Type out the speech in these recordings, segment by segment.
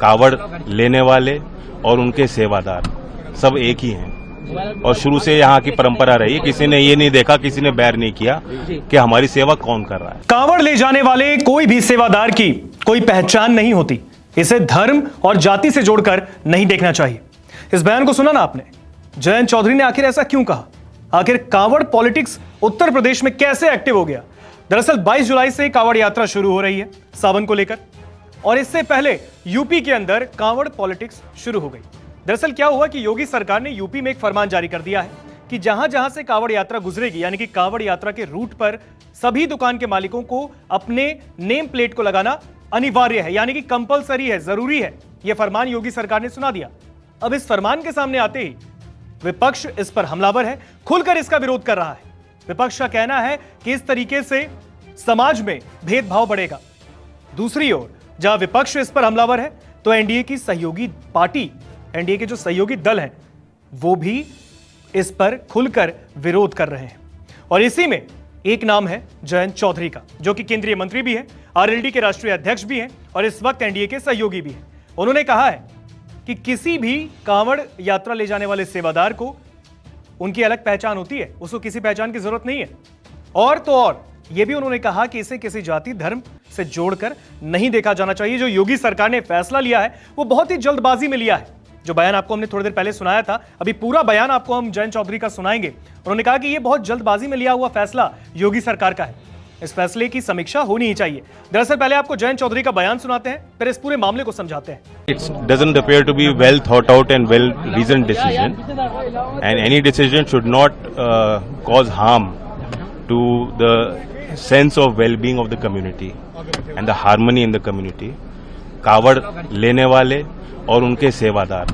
कावड़ लेने वाले और उनके सेवादार सब एक ही हैं और शुरू से यहाँ की परंपरा रही है। किसी ने ये नहीं देखा, किसी ने बैर नहीं किया कि हमारी सेवा कौन कर रहा है। कावड़ ले जाने वाले कोई भी सेवादार की कोई पहचान नहीं होती, इसे धर्म और जाति से जोड़कर नहीं देखना चाहिए। इस बयान को सुना ना आपने? जयंत चौधरी ने आखिर ऐसा क्यों कहा? आखिर कावड़ पॉलिटिक्स उत्तर प्रदेश में कैसे एक्टिव हो गया? दरअसल 22 जुलाई से कावड़ यात्रा शुरू हो रही है सावन को लेकर, और इससे पहले यूपी के अंदर कावड़ पॉलिटिक्स शुरू हो गई। दरअसल क्या हुआ कि योगी सरकार ने यूपी में एक फरमान जारी कर दिया है कि जहां जहां से कावड़ यात्रा गुजरेगी, यानी कि कावड़ यात्रा के रूट पर सभी दुकान के मालिकों को अपने नेम प्लेट को लगाना अनिवार्य है, यानी कि कंपलसरी है, जरूरी है। यह फरमान योगी सरकार ने सुना दिया। अब इस फरमान के सामने आते ही विपक्ष इस पर हमलावर है, खुलकर इसका विरोध कर रहा है। विपक्ष का कहना है कि इस तरीके से समाज में भेदभाव बढ़ेगा। दूसरी ओर जहां विपक्ष इस पर हमलावर है, तो एनडीए की सहयोगी पार्टी, एनडीए के जो सहयोगी दल हैं, वो भी इस पर खुलकर विरोध कर रहे हैं। और इसी में एक नाम है जयंत चौधरी का, जो कि केंद्रीय मंत्री भी है, आरएलडी के राष्ट्रीय अध्यक्ष भी हैं और इस वक्त एनडीए के सहयोगी भी हैं। उन्होंने कहा है कि किसी भी कांवड़ यात्रा ले जाने वाले सेवादार को उनकी अलग पहचान होती है, उसको किसी पहचान की जरूरत नहीं है। और तो और यह भी उन्होंने कहा कि इसे किसी जाति धर्म से जोड़कर नहीं देखा जाना चाहिए। जो योगी सरकार ने फैसला लिया है वो बहुत ही जल्दबाजी में लिया है। जो बयान आपको हमने थोड़ी देर पहले सुनाया था, अभी पूरा बयान आपको हम जयंत चौधरी का सुनाएंगे। उन्होंने कहा कि यह बहुत जल्दबाजी में लिया हुआ फैसला योगी सरकार का है, इस फैसले की समीक्षा होनी ही चाहिए। दरअसल पहले आपको जयंत चौधरी का बयान सुनाते हैं, फिर इस पूरे मामले को समझाते हैं। It doesn't appear to be well thought out and well reasoned decision, and any decision should not cause harm to the sense of well-being of the community and the harmony in the community. कावड़ लेने वाले और उनके सेवादार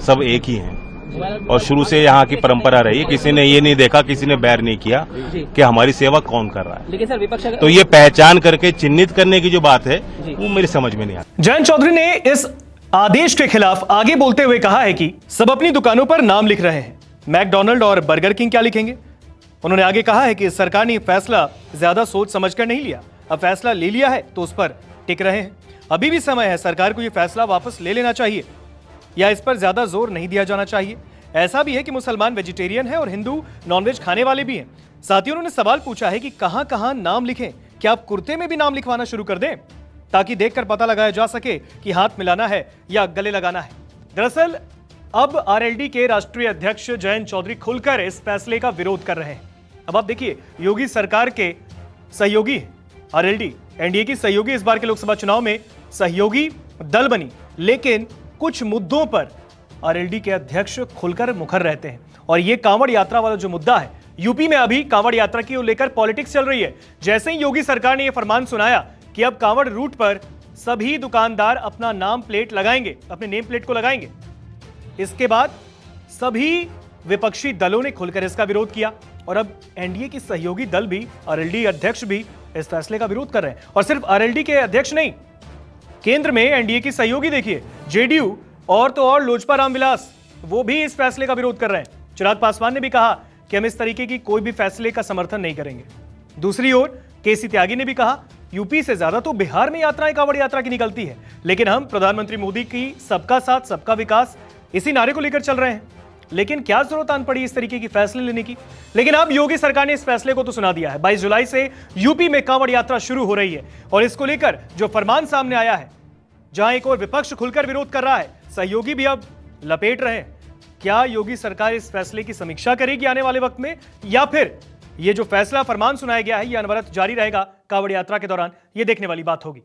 सब एक ही हैं और शुरू से यहाँ की परंपरा रही है। किसी ने ये नहीं देखा, किसी ने बैर नहीं किया कि हमारी सेवा कौन कर रहा है। लेकिन सर विपक्ष तो ये पहचान करके चिन्हित करने की जो बात है वो मेरी समझ में नहीं आती। जयंत चौधरी ने इस आदेश के खिलाफ आगे बोलते हुए कहा है कि सब अपनी दुकानों पर नाम लिख रहे हैं, मैकडॉनल्ड और बर्गर किंग क्या लिखेंगे? उन्होंने आगे कहा है कि सरकार ने फैसला ज्यादा सोच समझकर नहीं लिया, अब फैसला ले लिया है तो उस पर टिक रहे हैं। अभी भी समय है, सरकार को यह फैसला वापस ले लेना चाहिए या इस पर ज्यादा जोर नहीं दिया जाना चाहिए। ऐसा भी है कि मुसलमान वेजिटेरियन है और हिंदू नॉनवेज खाने वाले भी हैं। साथ ही उन्होंने सवाल पूछा है कि कहां कहां नाम लिखें, क्या आप कुर्ते में भी नाम लिखवाना शुरू कर दें ताकि देखकर पता लगाया जा सके कि हाथ मिलाना है या गले लगाना है। दरअसल अब आरएलडी के राष्ट्रीय अध्यक्ष जयंत चौधरी खुलकर इस फैसले का विरोध कर रहे हैं। अब आप देखिए, योगी सरकार के सहयोगी आरएलडी, एनडीए की सहयोगी इस बार के लोकसभा चुनाव में सहयोगी दल बनी, लेकिन कुछ मुद्दों पर आरएलडी के अध्यक्ष खुलकर मुखर रहते हैं। और यह कांवड़ यात्रा वाला जो मुद्दा है, यूपी में अभी कांवड़ यात्रा की लेकर पॉलिटिक्स चल रही है। जैसे ही योगी सरकार ने यह फरमान सुनाया कि अब कांवड़ रूट पर सभी दुकानदार अपना नाम प्लेट लगाएंगे, अपने नेम प्लेट को लगाएंगे, इसके बाद सभी विपक्षी दलों ने खुलकर इसका विरोध किया। और अब एनडीए की सहयोगी दल भी, आरएलडी अध्यक्ष भी इस फैसले का विरोध कर रहे हैं। और सिर्फ आरएलडी के अध्यक्ष नहीं, केंद्र में एनडीए की सहयोगी देखिए, जेडीयू और तो और लोजपा रामविलास, वो भी इस फैसले का विरोध कर रहे हैं। चिराग पासवान ने भी कहा कि हम इस तरीके की कोई भी फैसले का समर्थन नहीं करेंगे। दूसरी ओर केसी त्यागी ने भी कहा, यूपी से ज्यादा तो बिहार में यात्राएं कांवड़ यात्रा की निकलती है, लेकिन हम प्रधानमंत्री मोदी की सबका साथ सबका विकास इसी नारे को लेकर चल रहे हैं, लेकिन क्या जरूरत आन पड़ी इस तरीके की फैसले लेने की। लेकिन अब योगी सरकार ने इस फैसले को तो सुना दिया है। 22 जुलाई से यूपी में कांवड़ यात्रा शुरू हो रही है और इसको लेकर जो फरमान सामने आया है, जहां एक और विपक्ष खुलकर विरोध कर रहा है, सहयोगी भी अब लपेट रहे हैं। क्या योगी सरकार इस फैसले की समीक्षा करेगी आने वाले वक्त में, या फिर यह जो फैसला फरमान सुनाया गया है यह अनवरत जारी रहेगा कांवड़ यात्रा के दौरान? यह देखने वाली बात होगी।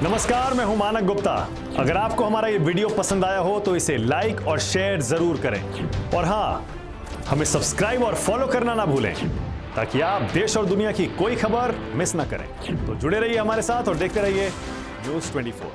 नमस्कार, मैं हूं मानक गुप्ता। अगर आपको हमारा ये वीडियो पसंद आया हो तो इसे लाइक और शेयर जरूर करें, और हां, हमें सब्सक्राइब और फॉलो करना ना भूलें ताकि आप देश और दुनिया की कोई खबर मिस ना करें। तो जुड़े रहिए हमारे साथ और देखते रहिए न्यूज़ 24।